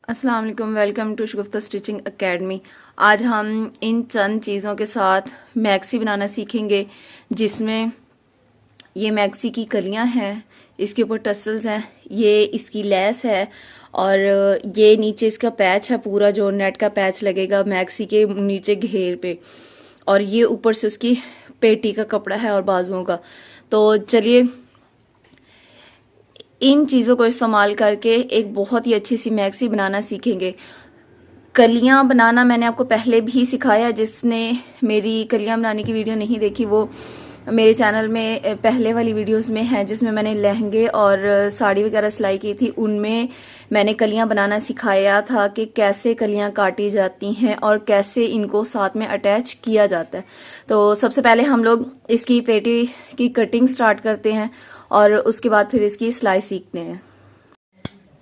अस्सलाम वालेकुम, welcome to Shagufta stitching academy. आज हम इन चंद चीज़ों के साथ मैक्सी बनाना सीखेंगे, जिसमें ये मैक्सी की कलियां हैं, इसके ऊपर टसल्स हैं, ये इसकी लेस है और ये नीचे इसका पैच है, पूरा जो नेट का पैच लगेगा मैक्सी के नीचे घेर पे, और ये ऊपर से उसकी पेटी का कपड़ा है और बाजुओं का। तो चलिए इन चीज़ों को इस्तेमाल करके एक बहुत ही अच्छी सी मैक्सी बनाना सीखेंगे। कलियां बनाना मैंने आपको पहले भी सिखाया, जिसने मेरी कलियां बनाने की वीडियो नहीं देखी वो मेरे चैनल में पहले वाली वीडियोस में है, जिसमें मैंने लहंगे और साड़ी वगैरह सिलाई की थी। उनमें मैंने कलियां बनाना सिखाया था कि कैसे कलियां काटी जाती हैं और कैसे इनको साथ में अटैच किया जाता है। तो सबसे पहले हम लोग इसकी पेटी की कटिंग स्टार्ट करते हैं और उसके बाद फिर इसकी सिलाई सीखते हैं।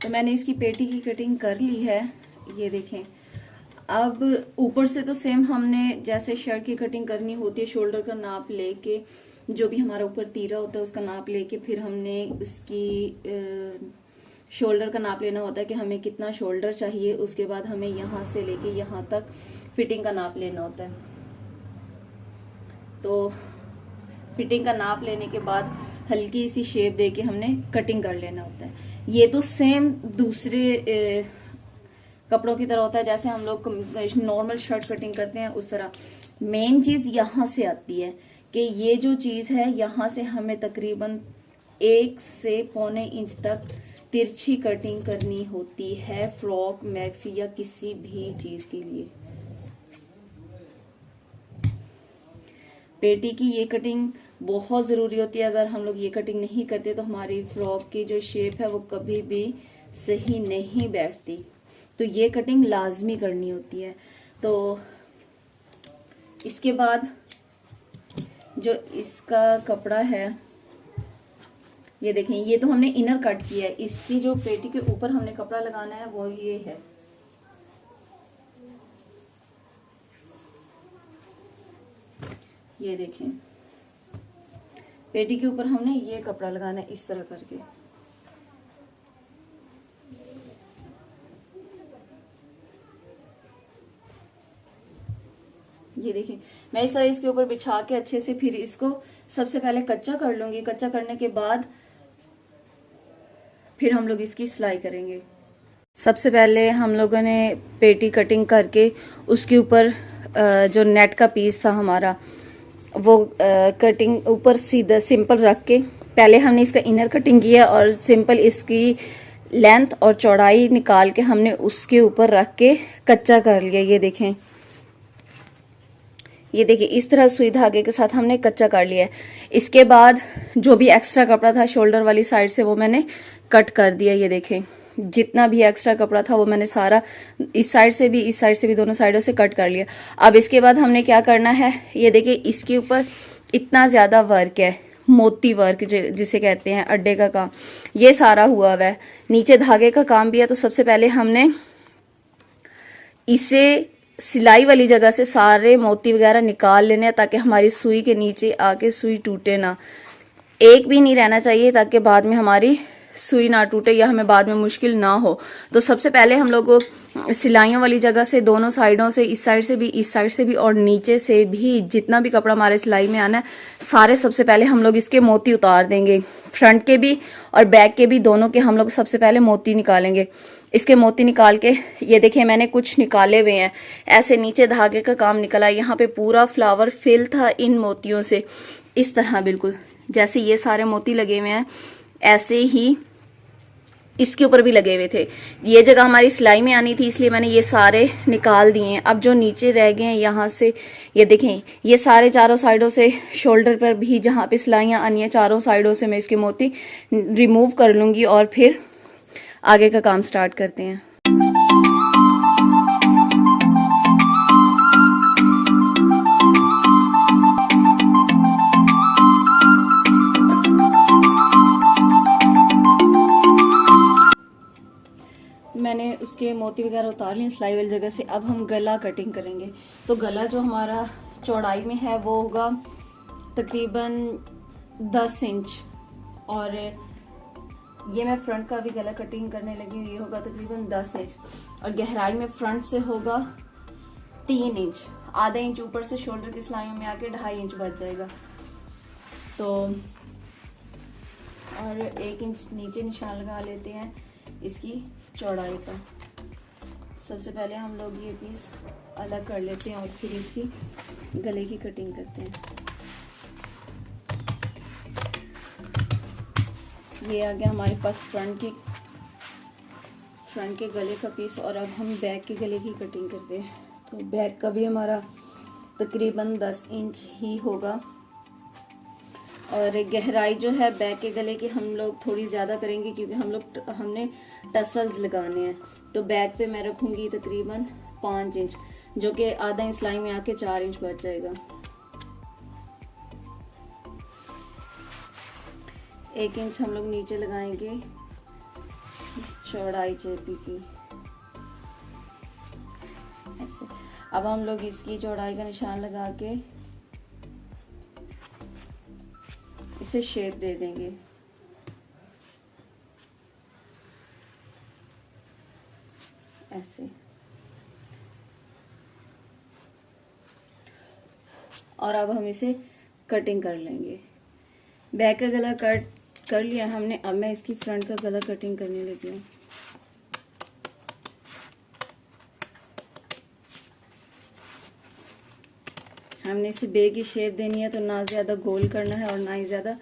तो मैंने इसकी पेटी की कटिंग कर ली है, ये देखें। अब ऊपर से तो सेम हमने जैसे शर्ट की कटिंग करनी होती है, शोल्डर का नाप लेके, जो भी हमारा ऊपर तीरा होता है उसका नाप लेके, फिर हमने उसकी शोल्डर का नाप लेना होता है कि हमें कितना शोल्डर चाहिए। उसके बाद हमें यहाँ से लेके यहाँ तक फिटिंग का नाप लेना होता है। तो फिटिंग का नाप लेने के बाद हल्की सी शेप देके हमने कटिंग कर लेना होता है। ये तो सेम दूसरे कपड़ों की तरह होता है, जैसे हम लोग नॉर्मल शर्ट कटिंग करते हैं उस तरह। मेन चीज यहाँ से आती है कि ये जो चीज है, यहाँ से हमें तकरीबन 1 से पौने इंच तक तिरछी कटिंग करनी होती है, फ्रॉक, मैक्सी या किसी भी चीज के लिए। पेटी की ये कटिंग बहुत ज़रूरी होती है। अगर हम लोग ये कटिंग नहीं करते तो हमारी फ्रॉक की जो शेप है वो कभी भी सही नहीं बैठती। तो ये कटिंग लाजमी करनी होती है। तो इसके बाद जो इसका कपड़ा है, ये देखें, ये तो हमने इनर कट किया है। इसकी जो पेटी के ऊपर हमने कपड़ा लगाना है वो ये है। ये देखें, पेटी के ऊपर हमने ये कपड़ा लगाना है इस तरह करके। ये देखिए, मैं इस तरह इसके ऊपर बिछा के अच्छे से फिर इसको सबसे पहले कच्चा कर लूंगी। कच्चा करने के बाद फिर हम लोग इसकी सिलाई करेंगे। सबसे पहले हम लोगों ने पेटी कटिंग करके उसके ऊपर जो नेट का पीस था हमारा, वो कटिंग ऊपर सीधा सिंपल रख के पहले हमने इसका इनर कटिंग किया और सिंपल इसकी लेंथ और चौड़ाई निकाल के हमने उसके ऊपर रख के कच्चा कर लिया। ये देखें, ये देखिए, इस तरह सुई धागे के साथ हमने कच्चा कर लिया है। इसके बाद जो भी एक्स्ट्रा कपड़ा था शोल्डर वाली साइड से वो मैंने कट कर दिया। ये देखें, जितना भी एक्स्ट्रा कपड़ा था वो मैंने सारा इस साइड से भी दोनों साइडों से कट कर लिया। अब इसके बाद हमने क्या करना है, ये देखिए, इसके ऊपर इतना ज्यादा वर्क है, मोती वर्क जिसे कहते हैं, अड्डे का काम, ये सारा हुआ हुआ है। नीचे धागे का काम भी है। तो सबसे पहले हमने इसे सिलाई वाली जगह से सारे मोती वगैरह निकाल लेने हैं, ताकि हमारी सुई के नीचे आके सुई टूटे ना, एक भी नहीं रहना चाहिए, ताकि बाद में हमारी सुई ना टूटे या हमें बाद में मुश्किल ना हो। तो सबसे पहले हम लोग सिलाइयों वाली जगह से दोनों साइडों से, इस साइड से भी और नीचे से भी, जितना भी कपड़ा हमारे सिलाई में आना है सारे, सबसे पहले हम लोग इसके मोती उतार देंगे। फ्रंट के भी और बैक के भी, दोनों के हम लोग सबसे पहले मोती निकालेंगे। इसके मोती निकाल के, ये देखिए, मैंने कुछ निकाले हुए हैं। ऐसे नीचे धागे का काम निकला, यहाँ पे पूरा फ्लावर फिल था इन मोतियों से, इस तरह बिल्कुल जैसे ये सारे मोती लगे हुए हैं, ऐसे ही इसके ऊपर भी लगे हुए थे। ये जगह हमारी सिलाई में आनी थी, इसलिए मैंने ये सारे निकाल दिए हैं। अब जो नीचे रह गए हैं यहाँ से, ये देखें, ये सारे चारों साइडों से, शोल्डर पर भी जहाँ पे सिलाइयाँ आनी है, चारों साइडों से मैं इसके मोती रिमूव कर लूंगी और फिर आगे का काम स्टार्ट करते हैं। मैंने उसके मोती वगैरह उतार लिए सिलाई वाली जगह से। अब हम गला कटिंग करेंगे। तो गला जो हमारा चौड़ाई में है वो होगा तकरीबन 10 इंच और ये मैं फ्रंट का भी गला कटिंग करने लगी हूँ। ये होगा तकरीबन 10 इंच और गहराई में फ्रंट से होगा 3 इंच, आधा इंच ऊपर से शोल्डर की सिलाइयों में आके 2.5 इंच बच जाएगा। तो और 1 इंच नीचे निशान लगा लेते हैं इसकी चौड़ाई का। सबसे पहले हम लोग ये पीस अलग कर लेते हैं और फिर इसकी गले की कटिंग करते हैं। ये आ गया हमारे पास फ्रंट के गले का पीस। और अब हम बैक के गले की कटिंग करते हैं। तो बैक का भी हमारा तकरीबन 10 इंच ही होगा और गहराई जो है बैक के गले की हम लोग थोड़ी ज़्यादा करेंगे क्योंकि हमने टसल्स लगाने हैं। तो बैक पे मैं रखूंगी तकरीबन 5 इंच, जो कि आधा इंच सिलाई में आके 4 इंच बच जाएगा। 1 इंच हम लोग नीचे लगाएंगे चौड़ाई चेपी की, ऐसे। अब हम लोग इसकी चौड़ाई का निशान लगा के इसे शेप दे देंगे। ऐसे। और अब हम इसे कटिंग कर लेंगे। बैक का गला कट कर लिया हमने। अब मैं इसकी फ्रंट का गला कटिंग करने लगी हूँ। हमने इसे बे की शेप देनी है, तो ना ज्यादा गोल करना है और ना ही ज्यादा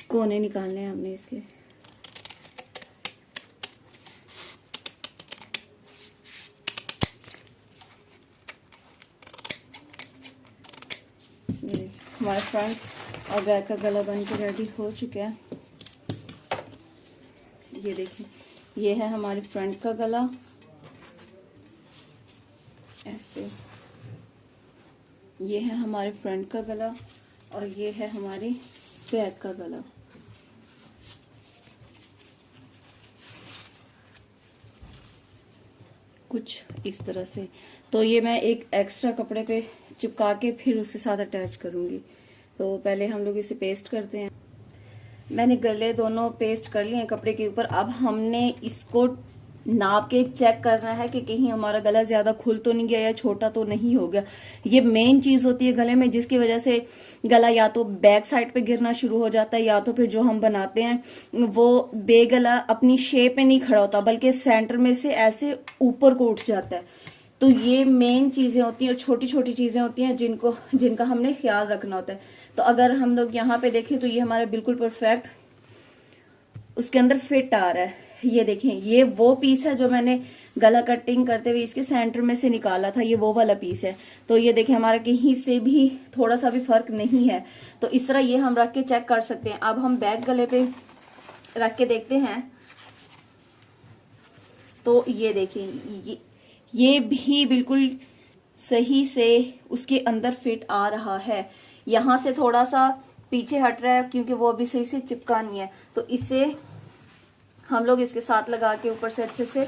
कोने निकालने हैं हमने इसके। हमारा फ्रंट और बैक का गला बन के रेडी हो चुका है। ये देखिए, ये है हमारे फ्रंट का गला, ऐसे। ये है हमारे फ्रंट का गला और ये है हमारे बैक का गला। कुछ इस तरह से। तो ये मैं एक एक्स्ट्रा कपड़े पे चिपका के फिर उसके साथ अटैच करूंगी। तो पहले हम लोग इसे पेस्ट करते हैं। मैंने गले दोनों पेस्ट कर लिए हैं कपड़े के ऊपर। अब हमने इसको नाप के चेक करना है कि कहीं हमारा गला ज्यादा खुल तो नहीं गया या छोटा तो नहीं हो गया। ये मेन चीज होती है गले में, जिसकी वजह से गला या तो बैक साइड पे गिरना शुरू हो जाता है या तो फिर जो हम बनाते हैं वो बेगला अपनी शेप में नहीं खड़ा होता, बल्कि सेंटर में से ऐसे ऊपर को उठ जाता है। तो ये मेन चीजें होती हैं और छोटी छोटी चीजें होती हैं जिनका हमने ख्याल रखना होता है। तो अगर हम लोग यहाँ पे देखें तो ये हमारा बिल्कुल परफेक्ट उसके अंदर फिट आ रहा है। ये देखें, ये वो पीस है जो मैंने गला कटिंग करते हुए इसके सेंटर में से निकाला था, ये वो वाला पीस है। तो ये देखें, हमारा कहीं से भी थोड़ा सा भी फर्क नहीं है। तो इस तरह ये हम रख के चेक कर सकते हैं। अब हम बैक गले पे रख के देखते हैं। तो ये देखें, ये भी बिल्कुल सही से उसके अंदर फिट आ रहा है। यहां से थोड़ा सा पीछे हट रहा है क्योंकि वो अभी सही से चिपका नहीं है। तो इसे हम लोग इसके साथ लगा के ऊपर से अच्छे से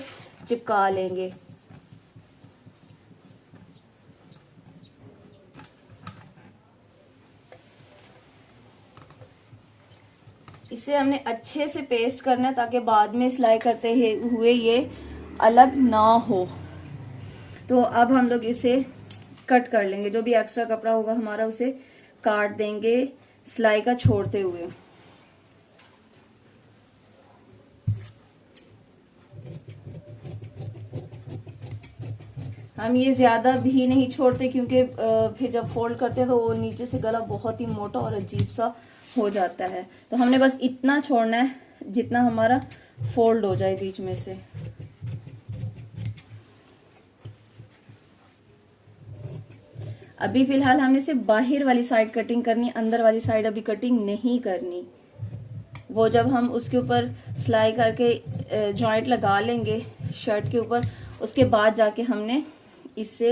चिपका लेंगे। इसे हमने अच्छे से पेस्ट करना है ताकि बाद में सिलाई करते हुए ये अलग ना हो। तो अब हम लोग इसे कट कर लेंगे। जो भी एक्स्ट्रा कपड़ा होगा हमारा उसे काट देंगे सिलाई का छोड़ते हुए। हम ये ज्यादा भी नहीं छोड़ते क्योंकि फिर जब फोल्ड करते हैं तो वो नीचे से गला बहुत ही मोटा और अजीब सा हो जाता है। तो हमने बस इतना छोड़ना है जितना हमारा फोल्ड हो जाए बीच में से। अभी फिलहाल हमने सिर्फ बाहर वाली साइड कटिंग करनी, अंदर वाली साइड अभी कटिंग नहीं करनी। वो जब हम उसके ऊपर सिलाई करके जॉइंट लगा लेंगे शर्ट के ऊपर, उसके बाद जाके हमने इससे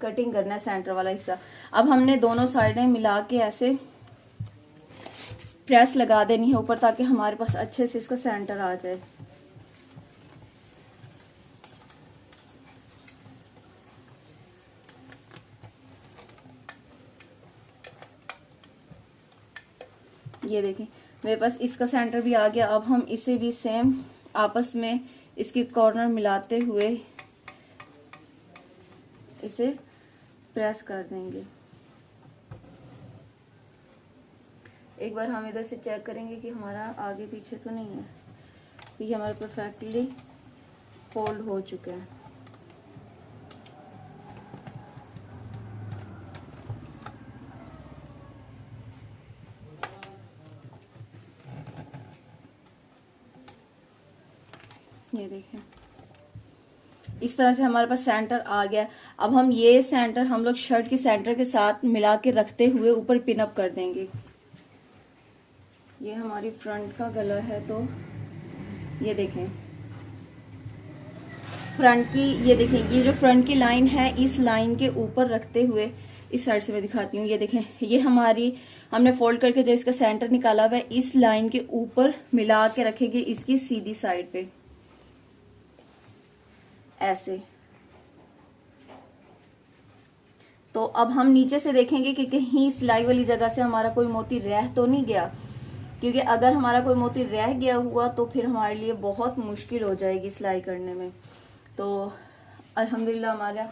कटिंग करना है सेंटर वाला हिस्सा। अब हमने दोनों साइडें मिला के ऐसे प्रेस लगा देनी है ऊपर ताकि हमारे पास अच्छे से इसका सेंटर आ जाए। ये देखें मेरे पास इसका सेंटर भी आ गया। अब हम इसे भी सेम आपस में इसके कॉर्नर मिलाते हुए इसे प्रेस कर देंगे। एक बार हम इधर से चेक करेंगे कि हमारा आगे पीछे तो नहीं है। ये हमारा परफेक्टली फोल्ड हो चुका है। ये देखें इस तरह से हमारे पास सेंटर आ गया। अब हम ये सेंटर हम लोग शर्ट के सेंटर के साथ मिला के रखते हुए ऊपर पिन अप कर देंगे। ये हमारी फ्रंट का गला है, तो ये देखें फ्रंट की, ये देखें ये जो फ्रंट की लाइन है इस लाइन के ऊपर रखते हुए इस साइड से मैं दिखाती हूँ। ये देखें ये हमारी हमने फोल्ड करके जो इसका सेंटर निकाला हुआ है इस लाइन के ऊपर मिला के रखेंगे इसकी सीधी साइड पे ऐसे। तो अब हम नीचे से देखेंगे कि कहीं सिलाई वाली जगह से हमारा कोई मोती रह तो नहीं गया, क्योंकि अगर हमारा कोई मोती रह गया हुआ तो फिर हमारे लिए बहुत मुश्किल हो जाएगी सिलाई करने में। तो अल्हम्दुलिल्लाह हमारा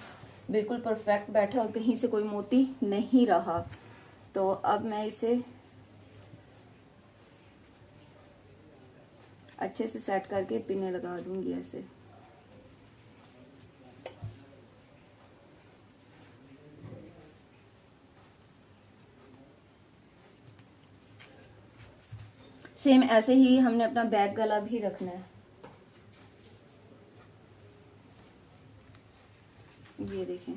बिल्कुल परफेक्ट बैठा और कहीं से कोई मोती नहीं रहा। तो अब मैं इसे अच्छे से सेट करके पिने लगा दूंगी ऐसे। सेम ऐसे ही हमने अपना बैक गला भी रखना है। ये देखें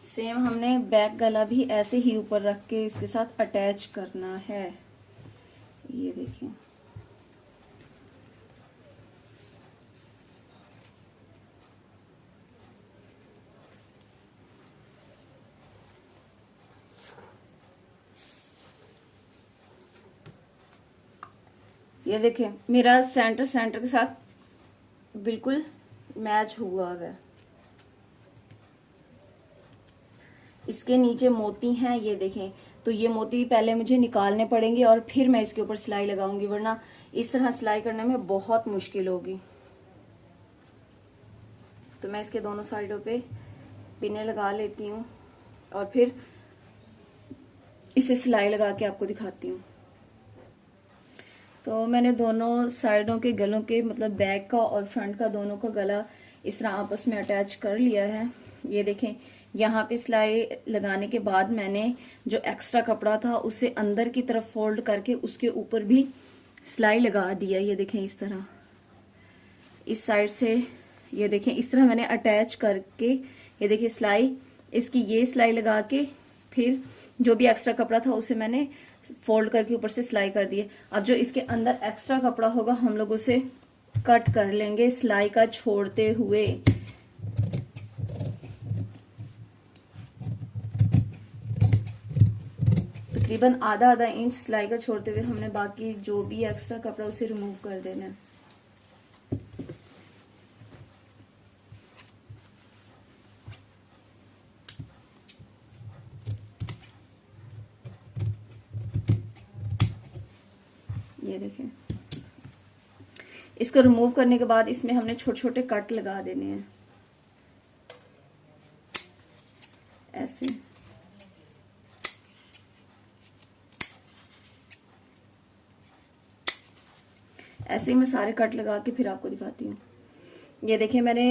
सेम हमने बैक गला भी ऐसे ही ऊपर रख के इसके साथ अटैच करना है। ये देखें ये देखें मेरा सेंटर के साथ बिल्कुल मैच हुआ है। इसके नीचे मोती हैं, ये देखें, तो ये मोती पहले मुझे निकालने पड़ेंगे और फिर मैं इसके ऊपर सिलाई लगाऊंगी, वरना इस तरह सिलाई करने में बहुत मुश्किल होगी। तो मैं इसके दोनों साइडों पे पिने लगा लेती हूँ और फिर इसे सिलाई लगा के आपको दिखाती हूँ। तो मैंने दोनों साइडों के गलों के मतलब बैक का और फ्रंट का दोनों का गला इस तरह आपस में अटैच कर लिया है। ये देखें यहाँ पे सिलाई लगाने के बाद मैंने जो एक्स्ट्रा कपड़ा था उसे अंदर की तरफ फोल्ड करके उसके ऊपर भी सिलाई लगा दिया। ये देखें इस तरह इस साइड से, ये देखें इस तरह मैंने अटैच करके, ये देखिए सिलाई इसकी ये सिलाई लगा के फिर जो भी एक्स्ट्रा कपड़ा था उसे मैंने फोल्ड करके ऊपर से सिलाई कर दिए। अब जो इसके अंदर एक्स्ट्रा कपड़ा होगा हम लोग उसे कट कर लेंगे सिलाई का छोड़ते हुए। तकरीबन आधा इंच सिलाई का छोड़ते हुए हमने बाकी जो भी एक्स्ट्रा कपड़ा उसे रिमूव कर देना है। ये देखें इसको रिमूव करने के बाद इसमें हमने छोटे छोटे कट लगा देने हैं ऐसे। ऐसे ही मैं सारे कट लगा के फिर आपको दिखाती हूँ। ये देखिए मैंने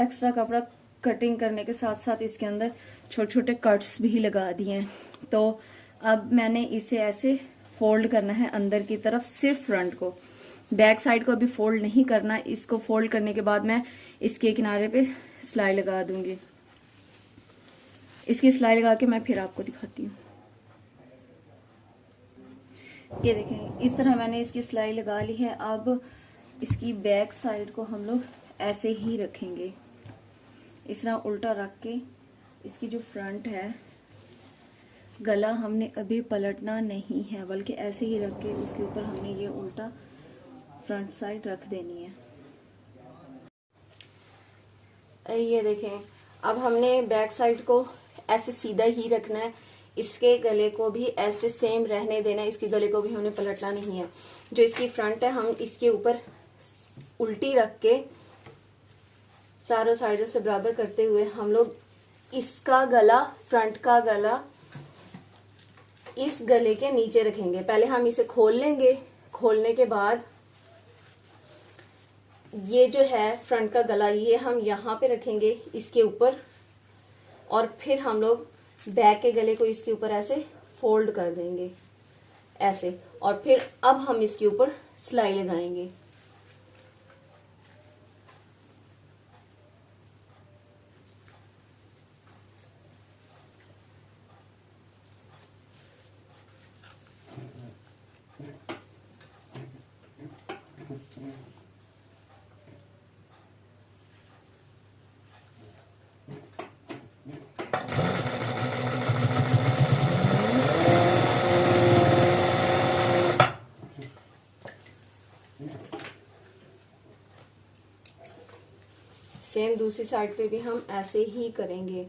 एक्स्ट्रा कपड़ा कटिंग करने के साथ साथ इसके अंदर छोटे छोटे कट्स भी लगा दिए हैं। तो अब मैंने इसे ऐसे फोल्ड करना है अंदर की तरफ, सिर्फ फ्रंट को, बैक साइड को अभी फोल्ड नहीं करना। इसको फोल्ड करने के बाद मैं इसके किनारे पे सिलाई लगा दूंगी। इसकी सिलाई लगा के मैं फिर आपको दिखाती हूँ। ये देखें इस तरह मैंने इसकी सिलाई लगा ली है। अब इसकी बैक साइड को हम लोग ऐसे ही रखेंगे, इस तरह उल्टा रख के। इसकी जो फ्रंट है गला हमने अभी पलटना नहीं है, बल्कि ऐसे ही रख के उसके ऊपर हमने ये उल्टा फ्रंट साइड रख देनी है। ये देखें अब हमने बैक साइड को ऐसे सीधा ही रखना है। इसके गले को भी ऐसे सेम रहने देना है, इसके गले को भी हमने पलटना नहीं है। जो इसकी फ्रंट है हम इसके ऊपर उल्टी रख के चारों साइडों से बराबर करते हुए हम लोग इसका गला, फ्रंट का गला इस गले के नीचे रखेंगे। पहले हम इसे खोल लेंगे, खोलने के बाद ये जो है फ्रंट का गला ये हम यहाँ पे रखेंगे इसके ऊपर, और फिर हम लोग बैक के गले को इसके ऊपर ऐसे फोल्ड कर देंगे ऐसे, और फिर अब हम इसके ऊपर सिलाई लगाएंगे। सेम दूसरी साइड पे भी हम ऐसे ही करेंगे।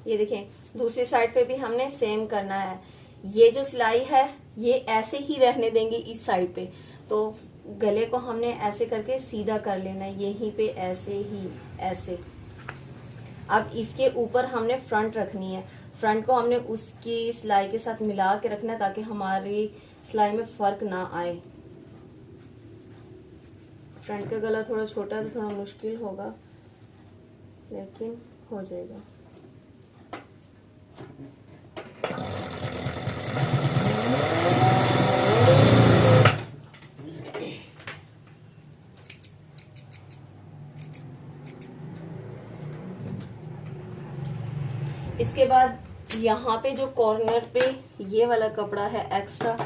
ये देखें, दूसरी साइड पे भी हमने सेम करना है। ये जो सिलाई है ये ऐसे ही रहने देंगे इस साइड पे, तो गले को हमने ऐसे करके सीधा कर लेना है, यहीं पे ऐसे ही ऐसे। अब इसके ऊपर हमने फ्रंट रखनी है, फ्रंट को हमने उसकी सिलाई के साथ मिला के रखना है ताकि हमारी सिलाई में फर्क ना आए। फ्रंट का गला थोड़ा छोटा है तो थोड़ा मुश्किल होगा, लेकिन हो जाएगा। इसके बाद यहाँ पे जो कॉर्नर पे ये वाला कपड़ा है एक्स्ट्रा,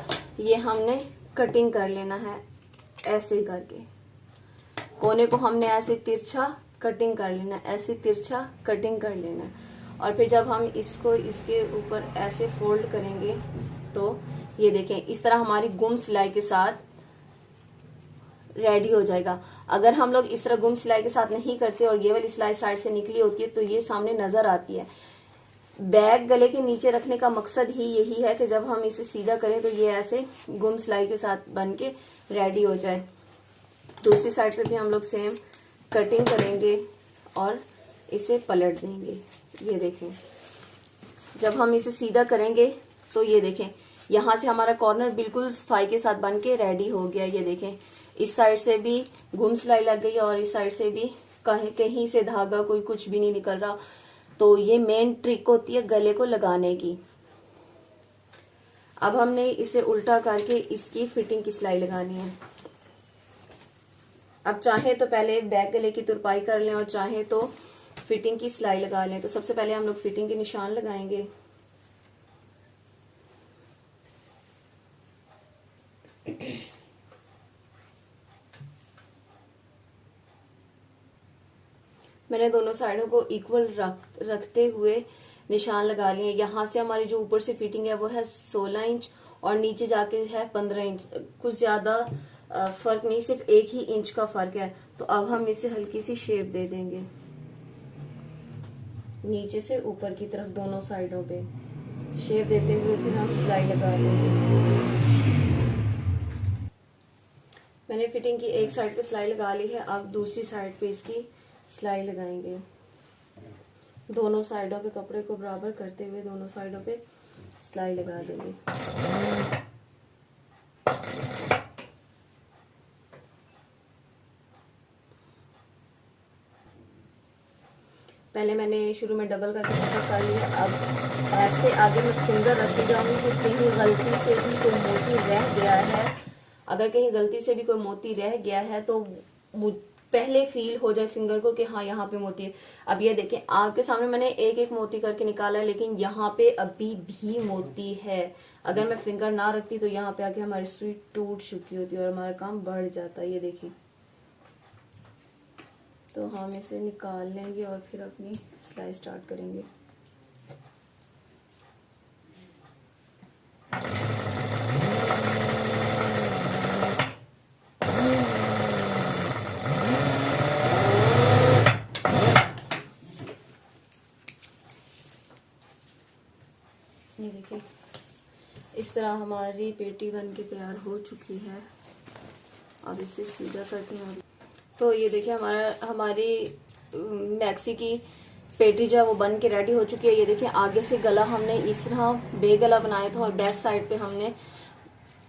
ये हमने कटिंग कर लेना है ऐसे करके। कोने को हमने ऐसे तिरछा कटिंग कर लेना, ऐसे तिरछा कटिंग कर लेना, और फिर जब हम इसको इसके ऊपर ऐसे फोल्ड करेंगे तो ये देखें इस तरह हमारी गुम सिलाई के साथ रेडी हो जाएगा। अगर हम लोग इस तरह गुम सिलाई के साथ नहीं करते और ये वाली सिलाई साइड से निकली होती है तो ये सामने नजर आती है। बैक गले के नीचे रखने का मकसद ही यही है कि जब हम इसे सीधा करें तो ये ऐसे गुम सिलाई के साथ बन के रेडी हो जाए। दूसरी साइड पे भी हम लोग सेम कटिंग करेंगे और इसे पलट देंगे। ये देखें, जब हम इसे सीधा करेंगे तो ये देखें यहाँ से हमारा कॉर्नर बिल्कुल सफाई के साथ बन के रेडी हो गया। ये देखें इस साइड से भी गुम सिलाई लग गई और इस साइड से भी कहीं से धागा कोई कुछ भी नहीं निकल रहा। तो ये मेन ट्रिक होती है गले को लगाने की। अब हमने इसे उल्टा करके इसकी फिटिंग की सिलाई लगानी है। अब चाहे तो पहले बैक गले की तुरपाई कर लें और चाहे तो फिटिंग की सिलाई लगा लें। तो सबसे पहले हम लोग फिटिंग के निशान लगाएंगे। मैंने दोनों साइडों को इक्वल रखते हुए निशान लगा लिए। यहाँ से हमारी जो ऊपर से फिटिंग है वो है 16 इंच और नीचे जाके है 15 इंच। कुछ ज्यादा फर्क नहीं, सिर्फ 1 ही इंच का फर्क है। तो अब हम इसे हल्की सी शेप दे देंगे नीचे से ऊपर की तरफ, दोनों साइडों पे शेप देते हुए फिर हम सिलाई लगा देंगे। मैंने फिटिंग की एक साइड पे सिलाई लगा ली है, अब दूसरी साइड पे इसकी सिलाई लगाएंगे। दोनों साइडों पे कपड़े को बराबर करते हुए दोनों साइडों पे सिलाई लगा देंगे। पहले मैंने शुरू में डबल करके कट कर लिया, अब ऐसे आगे मैं फिंगर रखती जाऊंगी कि कहीं गलती से भी कोई मोती रह गया है। अगर कहीं गलती से भी कोई मोती रह गया है तो पहले फील हो जाए फिंगर को कि हाँ यहाँ पे मोती है। अब ये देखें आपके सामने मैंने एक एक मोती करके निकाला है, लेकिन यहाँ पे अभी भी मोती है। अगर मैं फिंगर ना रखती तो यहाँ पे आके हमारी सुई टूट चुकी होती और हमारा काम बढ़ जाता। ये देखिए, तो हम इसे निकाल लेंगे और फिर अपनी सिलाई स्टार्ट करेंगे। इस तरह हमारी पेटी बन के तैयार हो चुकी है। अब इसे सीधा करती हूँ। तो ये देखिए हमारी मैक्सी की पेटी जो है वो बन के रेडी हो चुकी है। ये देखिए आगे से गला हमने इस तरह बेगला बनाया था और बैक साइड पे हमने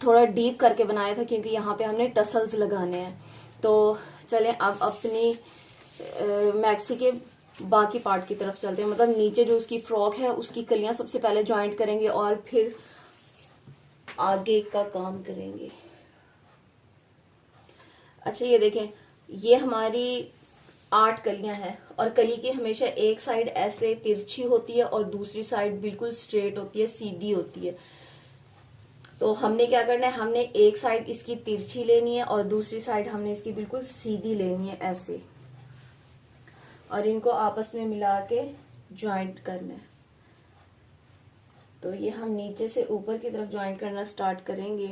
थोड़ा डीप करके बनाया था क्योंकि यहाँ पे हमने टसल्स लगाने हैं। तो चलें अब अपनी मैक्सी के बाकी पार्ट की तरफ चलते हैं। मतलब नीचे जो उसकी फ्रॉक है उसकी कलियां सबसे पहले ज्वाइंट करेंगे और फिर आगे का काम करेंगे। अच्छा ये देखें, ये हमारी 8 कलियां हैं और कली की हमेशा एक साइड ऐसे तिरछी होती है और दूसरी साइड बिल्कुल स्ट्रेट होती है, सीधी होती है। तो हमने क्या करना है, हमने एक साइड इसकी तिरछी लेनी है और दूसरी साइड हमने इसकी बिल्कुल सीधी लेनी है ऐसे, और इनको आपस में मिला के ज्वाइंट करना है। तो ये हम नीचे से ऊपर की तरफ ज्वाइंट करना स्टार्ट करेंगे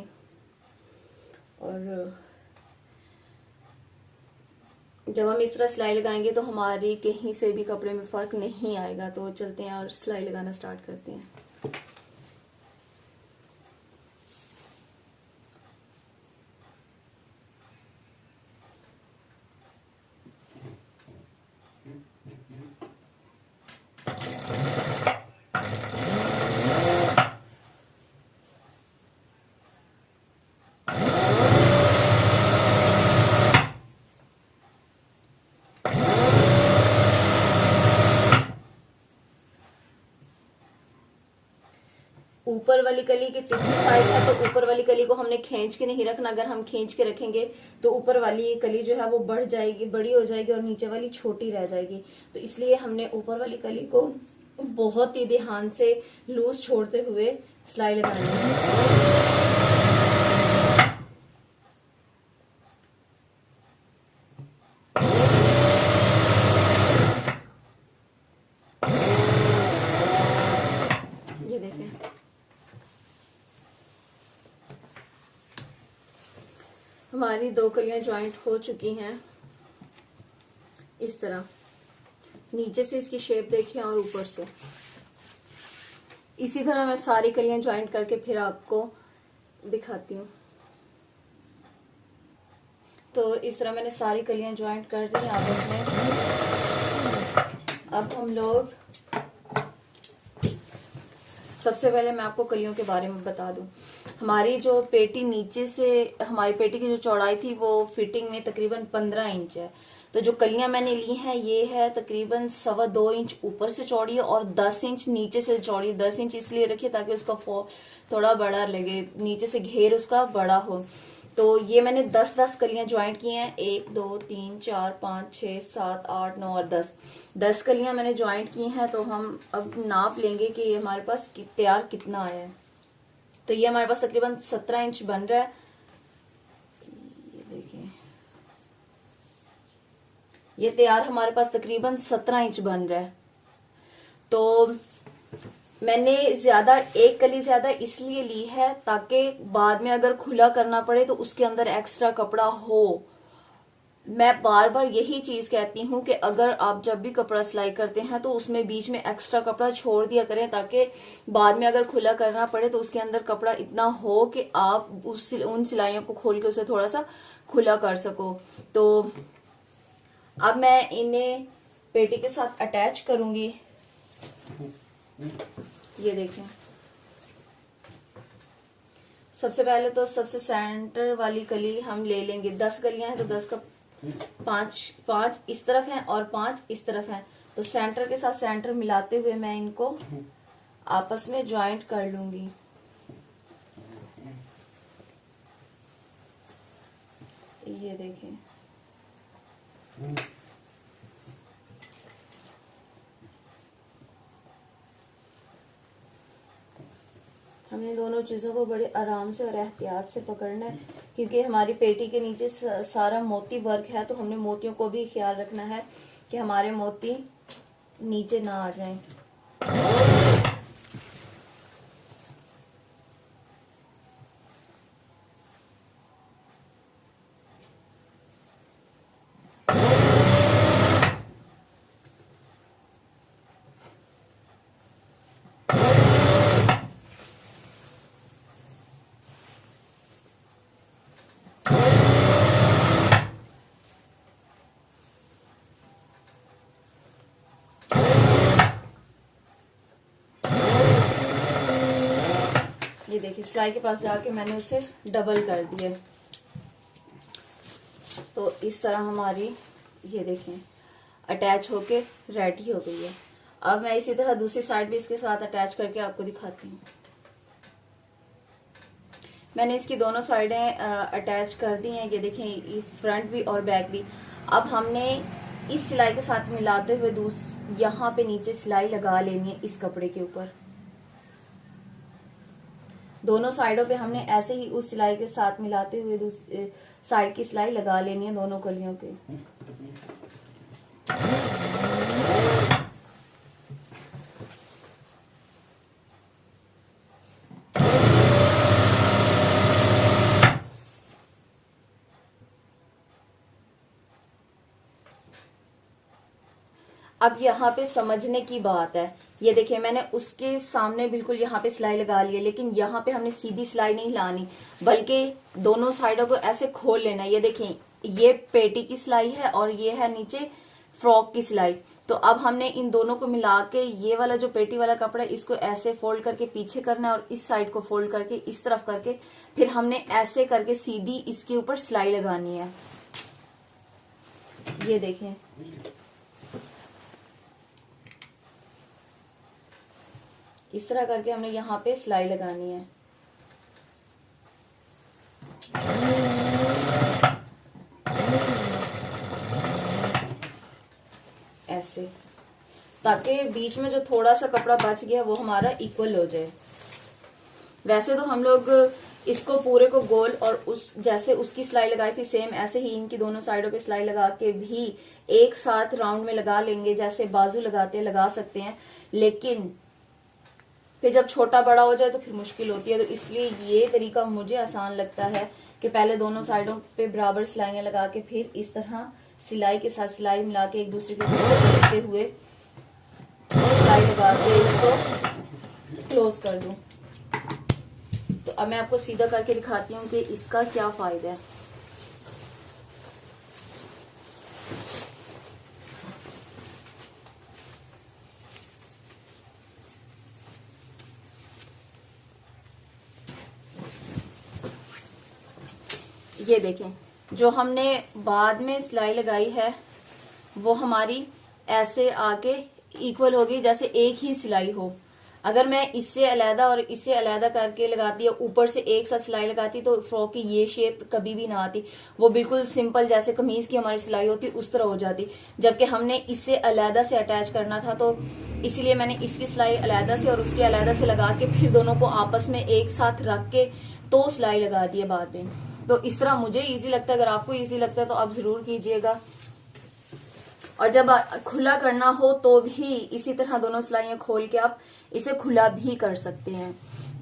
और जब हम इस तरह सिलाई लगाएंगे तो हमारी कहीं से भी कपड़े में फर्क नहीं आएगा। तो चलते हैं और सिलाई लगाना स्टार्ट करते हैं। ऊपर वाली कली की तिरछी साइड है तो ऊपर वाली कली को हमने खींच के नहीं रखना। अगर हम खींच के रखेंगे तो ऊपर वाली कली जो है वो बढ़ जाएगी, बड़ी हो जाएगी और नीचे वाली छोटी रह जाएगी। तो इसलिए हमने ऊपर वाली कली को बहुत ही ध्यान से लूज छोड़ते हुए सिलाई लगानी है। ये देखें, हमारी 2 कलियां ज्वाइंट हो चुकी हैं। इस तरह नीचे से इसकी शेप देखिए और ऊपर से इसी तरह मैं सारी कलियां ज्वाइंट करके फिर आपको दिखाती हूँ। तो इस तरह मैंने सारी कलियां ज्वाइंट कर दी आपस में। अब हम लोग सबसे पहले मैं आपको कलियों के बारे में बता दूं। हमारी जो पेटी नीचे से, हमारी पेटी की जो चौड़ाई थी वो फिटिंग में तकरीबन 15 इंच है। तो जो कलियां मैंने ली हैं ये है तकरीबन 2.25 इंच ऊपर से चौड़ी है और 10 इंच नीचे से चौड़ी। 10 इंच इसलिए रखिए ताकि उसका थोड़ा बड़ा लगे, नीचे से घेर उसका बड़ा हो। तो ये मैंने 10-10 कलियां ज्वाइंट की हैं। 1 2 3 4 5 6 7 8 9 और 10 कलियां मैंने ज्वाइंट की हैं। तो हम अब नाप लेंगे कि ये हमारे पास तैयार कितना आया है। तो ये हमारे पास तकरीबन 17 इंच बन रहा है। ये देखिए, ये तैयार हमारे पास तकरीबन 17 इंच बन रहा है। तो मैंने एक कली ज्यादा इसलिए ली है ताकि बाद में अगर खुला करना पड़े तो उसके अंदर एक्स्ट्रा कपड़ा हो। मैं बार बार यही चीज कहती हूँ कि अगर आप जब भी कपड़ा सिलाई करते हैं तो उसमें बीच में एक्स्ट्रा कपड़ा छोड़ दिया करें ताकि बाद में अगर खुला करना पड़े तो उसके अंदर कपड़ा इतना हो कि आप उन सिलाइयों को खोल के उसे थोड़ा सा खुला कर सको। तो अब मैं इन्हें पेटी के साथ अटैच करूंगी। ये देखें, सबसे पहले तो सबसे सेंटर वाली कली हम ले लेंगे। 10 कलियां हैं तो 10 का 5 इस तरफ हैं और 5 इस तरफ हैं। तो सेंटर के साथ सेंटर मिलाते हुए मैं इनको आपस में ज्वाइंट कर लूंगी। ये देखें, हमें दोनों चीजों को बड़े आराम से और एहतियात से पकड़ना है क्योंकि हमारी पेटी के नीचे सारा मोती वर्क है। तो हमने मोतियों को भी ख्याल रखना है कि हमारे मोती नीचे ना आ जाएं। देखिए सिलाई के पास जाके मैंने उसे डबल कर दिया, तो इस तरह हमारी ये देखें अटैच होके रेडी हो गई है। अब मैं इसी तरह दूसरी साइड भी इसके साथ अटैच करके आपको दिखाती हूँ। मैंने इसकी दोनों साइडें अटैच कर दी हैं, ये देखें फ्रंट भी और बैक भी। अब हमने इस सिलाई के साथ मिलाते हुए यहाँ पे नीचे सिलाई लगा लेनी है इस कपड़े के ऊपर। दोनों साइडों पे हमने ऐसे ही उस सिलाई के साथ मिलाते हुए दूसरी साइड की सिलाई लगा लेनी है दोनों कलियों पे। अब यहाँ पे समझने की बात है, ये देखिए मैंने उसके सामने बिल्कुल यहाँ पे सिलाई लगा ली है, लेकिन यहाँ पे हमने सीधी सिलाई नहीं लानी, बल्कि दोनों साइडों को ऐसे खोल लेना है। ये देखिए ये पेटी की सिलाई है और ये है नीचे फ्रॉक की सिलाई। तो अब हमने इन दोनों को मिला के ये वाला जो पेटी वाला कपड़ा है इसको ऐसे फोल्ड करके पीछे करना है और इस साइड को फोल्ड करके इस तरफ करके फिर हमने ऐसे करके सीधी इसके ऊपर सिलाई लगानी है। ये देखें इस तरह करके हमने यहाँ पे सिलाई लगानी है। ऐसे, ताकि बीच में जो थोड़ा सा कपड़ा बच गया वो हमारा इक्वल हो जाए। वैसे तो हम लोग इसको पूरे को गोल और उस जैसे उसकी सिलाई लगाई थी सेम ऐसे ही इनकी दोनों साइडों पे सिलाई लगा के भी एक साथ राउंड में लगा लेंगे, जैसे बाजू लगाते हैं लगा सकते हैं, लेकिन फिर जब छोटा बड़ा हो जाए तो फिर मुश्किल होती है। तो इसलिए ये तरीका मुझे आसान लगता है कि पहले दोनों साइडों पे बराबर सिलाइयां लगा के फिर इस तरह सिलाई के साथ सिलाई मिला के एक दूसरे के देखते हुए सिलाई लगा के इसको क्लोज कर दूं। तो अब मैं आपको सीधा करके दिखाती हूँ कि इसका क्या फायदा है। ये देखें जो हमने बाद में सिलाई लगाई है वो हमारी ऐसे आके इक्वल होगी जैसे एक ही सिलाई हो। अगर मैं इससे अलहदा और इससे अलहदा करके लगाती या ऊपर से एक साथ सिलाई लगाती तो फ्रॉक की ये शेप कभी भी ना आती, वो बिल्कुल सिंपल जैसे कमीज की हमारी सिलाई होती उस तरह हो जाती। जबकि हमने इससे अलहदा से अटैच करना था तो इसीलिए मैंने इसकी सिलाई अलहदा से और उसकी अलहदा से लगा के फिर दोनों को आपस में एक साथ रख के तो सिलाई लगा दी है बाद में। तो इस तरह मुझे इजी लगता है, अगर आपको इजी लगता है तो आप जरूर कीजिएगा। और जब खुला करना हो तो भी इसी तरह दोनों सिलाइयां खोल के आप इसे खुला भी कर सकते हैं।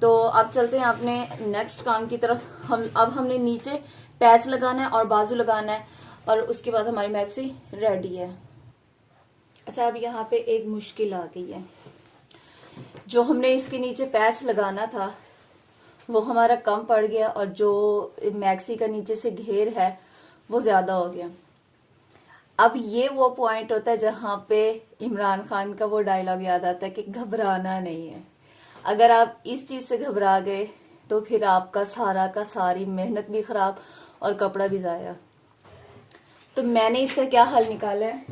तो अब चलते हैं अपने नेक्स्ट काम की तरफ। अब हमने नीचे पैच लगाना है और बाजू लगाना है और उसके बाद हमारी मैक्सी रेडी है। अच्छा अब यहाँ पे एक मुश्किल आ गई है, जो हमने इसके नीचे पैच लगाना था वो हमारा कम पड़ गया और जो मैक्सी का नीचे से घेर है वो ज्यादा हो गया। अब ये वो पॉइंट होता है जहां पे इमरान खान का वो डायलॉग याद आता है कि घबराना नहीं है। अगर आप इस चीज से घबरा गए तो फिर आपका सारा का सारी मेहनत भी खराब और कपड़ा भी जाया। तो मैंने इसका क्या हल निकाला है,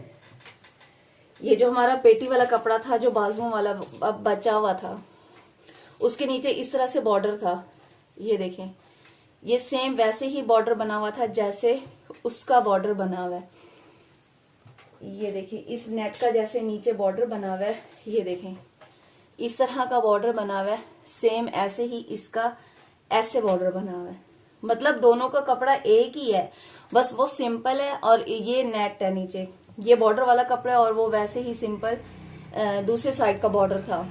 ये जो हमारा पेटी वाला कपड़ा था जो बाजुओं वाला अब बचा हुआ था उसके नीचे इस तरह से बॉर्डर था। ये देखें ये सेम वैसे ही बॉर्डर बना हुआ था जैसे उसका बॉर्डर बना हुआ है। ये देखें इस नेट का जैसे नीचे बॉर्डर बना हुआ है, ये देखें इस तरह का बॉर्डर बना हुआ है, सेम ऐसे ही इसका ऐसे बॉर्डर बना हुआ है। मतलब दोनों का कपड़ा एक ही है, बस वो सिंपल है और ये नेट है नीचे, ये बॉर्डर वाला कपड़ा है और वो वैसे ही सिंपल दूसरे साइड का बॉर्डर था।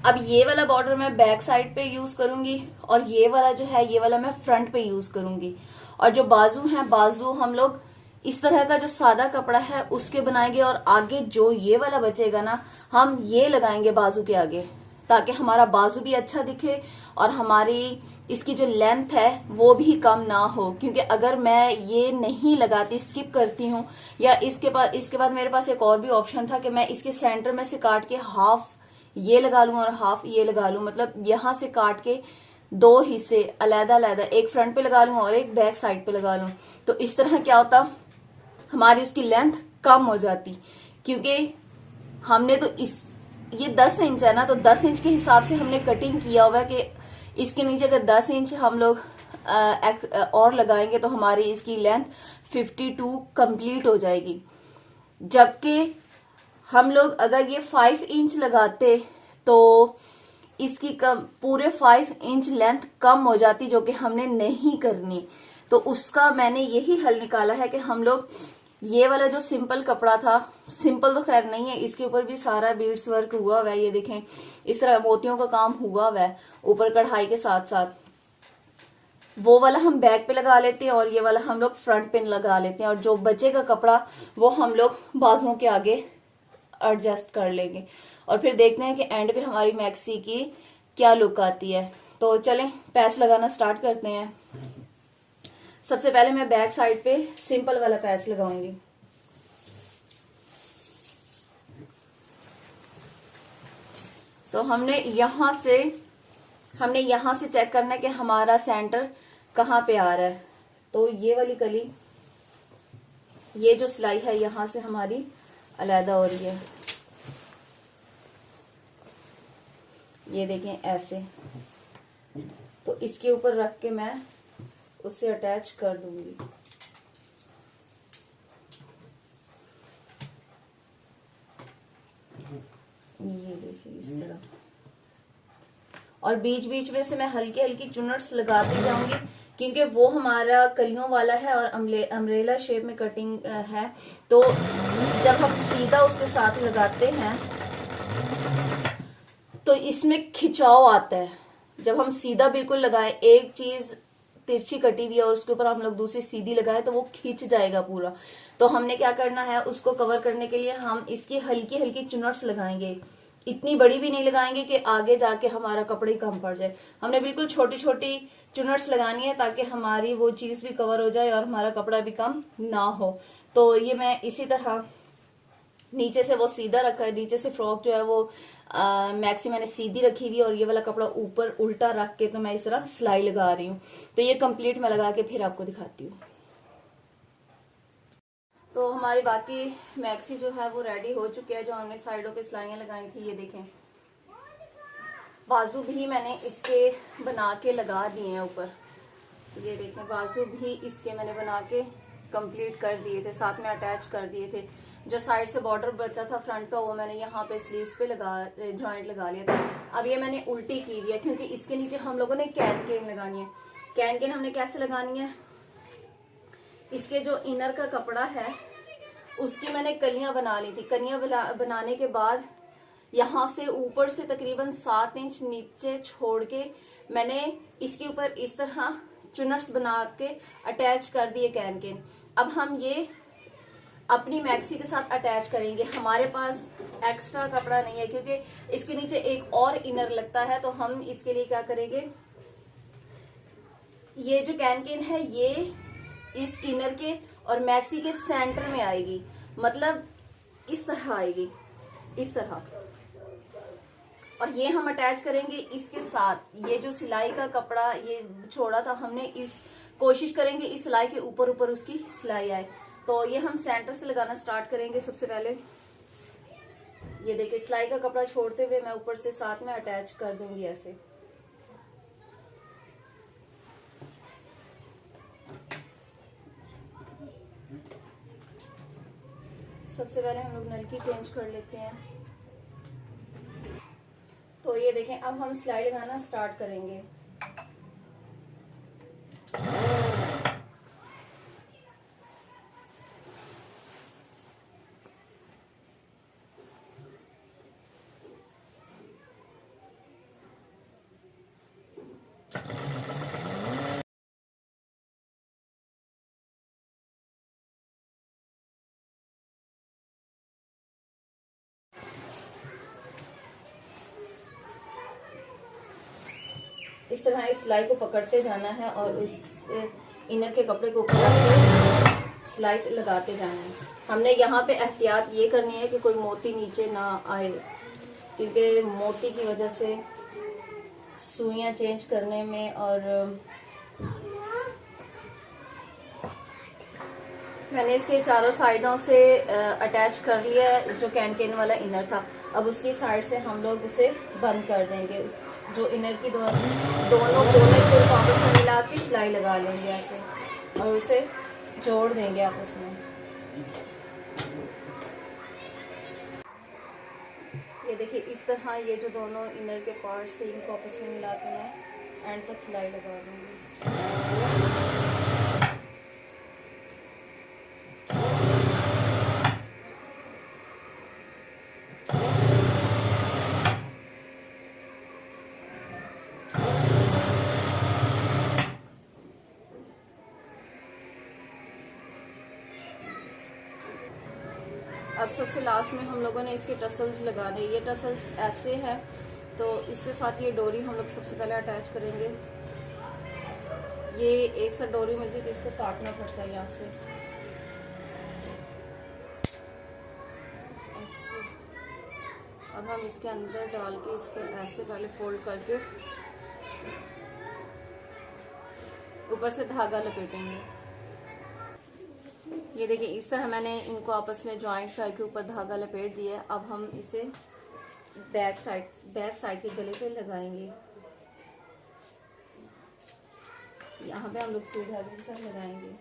अब ये वाला बॉर्डर मैं बैक साइड पे यूज करूंगी और ये वाला जो है ये वाला मैं फ्रंट पे यूज करूंगी। और जो बाजू है बाजू हम लोग इस तरह का जो सादा कपड़ा है उसके बनाएंगे और आगे जो ये वाला बचेगा ना हम ये लगाएंगे बाजू के आगे, ताकि हमारा बाजू भी अच्छा दिखे और हमारी इसकी जो लेंथ है वो भी कम ना हो। क्योंकि अगर मैं ये नहीं लगाती स्किप करती हूँ या इसके बाद मेरे पास एक और भी ऑप्शन था कि मैं इसके सेंटर में से काट के हाफ ये लगा लूं और हाफ ये लगा लूं, मतलब यहाँ से काट के दो हिस्से अलग अलग, एक फ्रंट पे लगा लूं और एक बैक साइड पे लगा लूं, तो इस तरह क्या होता, हमारी उसकी लेंथ कम हो जाती। क्योंकि हमने तो ये 10 इंच है ना, तो 10 इंच के हिसाब से हमने कटिंग किया हुआ है कि इसके नीचे अगर 10 इंच हम लोग और लगाएंगे तो हमारी इसकी लेंथ 52 कंप्लीट हो जाएगी। जबकि हम लोग अगर ये 5 इंच लगाते तो इसकी पूरे 5 इंच लेंथ कम हो जाती, जो कि हमने नहीं करनी। तो उसका मैंने यही हल निकाला है कि हम लोग ये वाला जो सिंपल कपड़ा था, सिंपल तो खैर नहीं है, इसके ऊपर भी सारा बीड्स वर्क हुआ हुआ है, ये देखें इस तरह मोतियों का काम हुआ हुआ है ऊपर कढ़ाई के साथ साथ, वो वाला हम बैक पे लगा लेते हैं और ये वाला हम लोग फ्रंट पे लगा लेते हैं, और जो बचेगा कपड़ा वो हम लोग बाजुओं के आगे एडजस्ट कर लेंगे और फिर देखते हैं कि एंड पे हमारी मैक्सी की क्या लुक आती है। तो चलें पैच लगाना स्टार्ट करते हैं। सबसे पहले मैं बैक साइड पे सिंपल वाला पैच लगाऊंगी। तो हमने यहां से चेक करना है कि हमारा सेंटर कहाँ पे आ रहा है। तो ये वाली कली, ये जो सिलाई है यहां से हमारी अलहदा हो रही है, ये देखें ऐसे। तो इसके ऊपर रख के मैं उससे अटैच कर दूंगी। ये देखिए इस तरह, और बीच बीच में से मैं हल्की हल्की चुनट्स लगाती जाऊंगी, क्योंकि वो हमारा कलियों वाला है और अम्ब्रेला शेप में कटिंग है। तो जब हम सीधा उसके साथ लगाते हैं तो इसमें खिंचाव आता है। जब हम सीधा बिल्कुल लगाएं, एक चीज तिरछी कटी हुई है और उसके ऊपर हम लोग दूसरी सीधी लगाएं तो वो खींच जाएगा पूरा। तो हमने क्या करना है, उसको कवर करने के लिए हम इसकी हल्की हल्की चुनट्स लगाएंगे। इतनी बड़ी भी नहीं लगाएंगे कि आगे जाके हमारा कपड़ा ही कम पड़ जाए। हमने बिल्कुल छोटी छोटी चुनट्स लगानी है ताकि हमारी वो चीज भी कवर हो जाए और हमारा कपड़ा भी कम ना हो। तो ये मैं इसी तरह नीचे से वो सीधा रखा है, नीचे से फ्रॉक जो है वो मैक्सी मैंने सीधी रखी हुई और ये वाला कपड़ा ऊपर उल्टा रख के तो मैं इस तरह सिलाई लगा रही हूँ। तो ये कंप्लीट मैं लगा के फिर आपको दिखाती हूँ। तो हमारी बाकी मैक्सी जो है वो रेडी हो चुकी है। जो हमने साइडों पे सिलाइयाँ लगाई थी, ये देखें बाजू भी मैंने इसके बना के लगा दिए हैं ऊपर। ये देखें बाजू भी इसके मैंने बना के कंप्लीट कर दिए थे, साथ में अटैच कर दिए थे। जो साइड से बॉर्डर बचा था फ्रंट का वो मैंने यहाँ पे स्लीव्स पे जॉइंट लगा लिया था। अब ये मैंने उल्टी की हुई है क्योंकि इसके नीचे हम लोगों ने कैन केन लगानी है। कैन केन हमने कैसे लगानी है, इसके जो इनर का कपड़ा है उसकी मैंने कलियां बना ली थी। कलियां बनाने के बाद यहाँ से ऊपर से तकरीबन 7 इंच नीचे छोड़ के मैंने इसके ऊपर इस तरह चुनट्स बना के अटैच कर दिए कैन केन। अब हम ये अपनी मैक्सी के साथ अटैच करेंगे। हमारे पास एक्स्ट्रा कपड़ा नहीं है क्योंकि इसके नीचे एक और इनर लगता है। तो हम इसके लिए क्या करेंगे, ये जो कैन केन है ये इस इनर के और मैक्सी के सेंटर में आएगी, मतलब इस तरह आएगी, इस तरह। और ये हम अटैच करेंगे इसके साथ। ये जो सिलाई का कपड़ा ये छोड़ा था हमने, इस कोशिश करेंगे इस सिलाई के ऊपर ऊपर उसकी सिलाई आए। तो ये हम सेंटर से लगाना स्टार्ट करेंगे। सबसे पहले ये देखिए सिलाई का कपड़ा छोड़ते हुए मैं ऊपर से साथ में अटैच कर दूंगी ऐसे। सबसे पहले हम लोग नलकी चेंज कर लेते हैं। तो ये देखें अब हम सिलाई लगाना स्टार्ट करेंगे। इस तरह इस सिलाई को पकड़ते जाना है और उस इनर के कपड़े को ऊपर रख के सिलाई लगाते जाना है। हमने यहाँ पे एहतियात ये करनी है कि कोई मोती नीचे ना आए। क्योंकि मोती की वजह से सुइयां चेंज करने में, और मैंने इसके चारों साइडों से अटैच कर लिया है। जो कैन वाला इनर था, अब उसकी साइड से हम लोग उसे बंद कर देंगे। जो इनर की दोनों कोने को आपस में मिला के सिलाई लगा लेंगे ऐसे, और उसे जोड़ देंगे आपस में। ये देखिए इस तरह ये जो दोनों इनर के पार्ट्स थे इनको आपस में मिला के मैं एंड तक सिलाई लगा दूंगी। अब सबसे लास्ट में हम लोगों ने इसके टसल्स लगाने। ये टसल्स ऐसे हैं, तो इसके साथ ये डोरी हम लोग सबसे पहले अटैच करेंगे। ये एक साथ डोरी मिलती तो इसको काटना पड़ता है यहाँ से ऐसे। अब हम इसके अंदर डाल के इसको ऐसे पहले फोल्ड करके ऊपर से धागा लपेटेंगे। ये देखिए इस तरह मैंने इनको आपस में ज्वाइंट करके ऊपर धागा लपेट दिया है। अब हम इसे बैक साइड के गले पे लगाएंगे। यहाँ पे हम लोग सुई धागे के साथ लगाएंगे।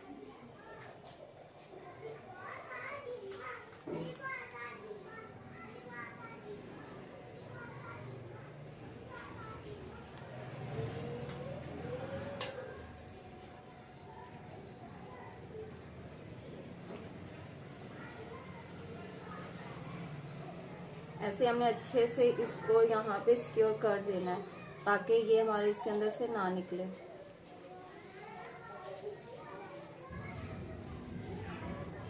ऐसे हमने अच्छे से इसको यहाँ पे सिक्योर कर देना है ताकि ये हमारे इसके अंदर से ना निकले।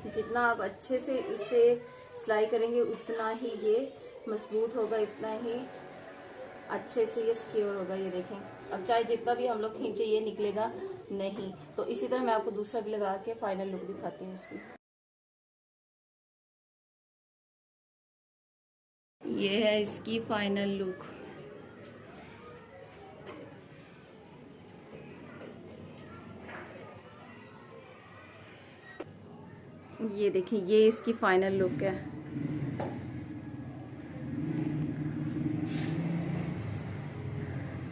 जितना आप अच्छे से इसे सिलाई करेंगे उतना ही ये मजबूत होगा, इतना ही अच्छे से ये सिक्योर होगा। ये देखें, अब चाहे जितना भी हम लोग खींचे ये निकलेगा नहीं। तो इसी तरह मैं आपको दूसरा भी लगा के फाइनल लुक दिखाती हूँ इसकी। ये है इसकी फाइनल लुक। ये देखिए ये इसकी फाइनल लुक है।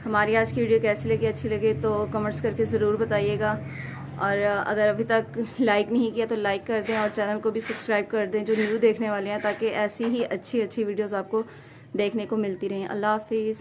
हमारी आज की वीडियो कैसी लगी, अच्छी लगे तो कमेंट्स करके ज़रूर बताइएगा। और अगर अभी तक लाइक नहीं किया तो लाइक कर दें और चैनल को भी सब्सक्राइब कर दें जो न्यू देखने वाले हैं, ताकि ऐसी ही अच्छी अच्छी वीडियोस आपको देखने को मिलती रहें। अल्लाह हाफिज़।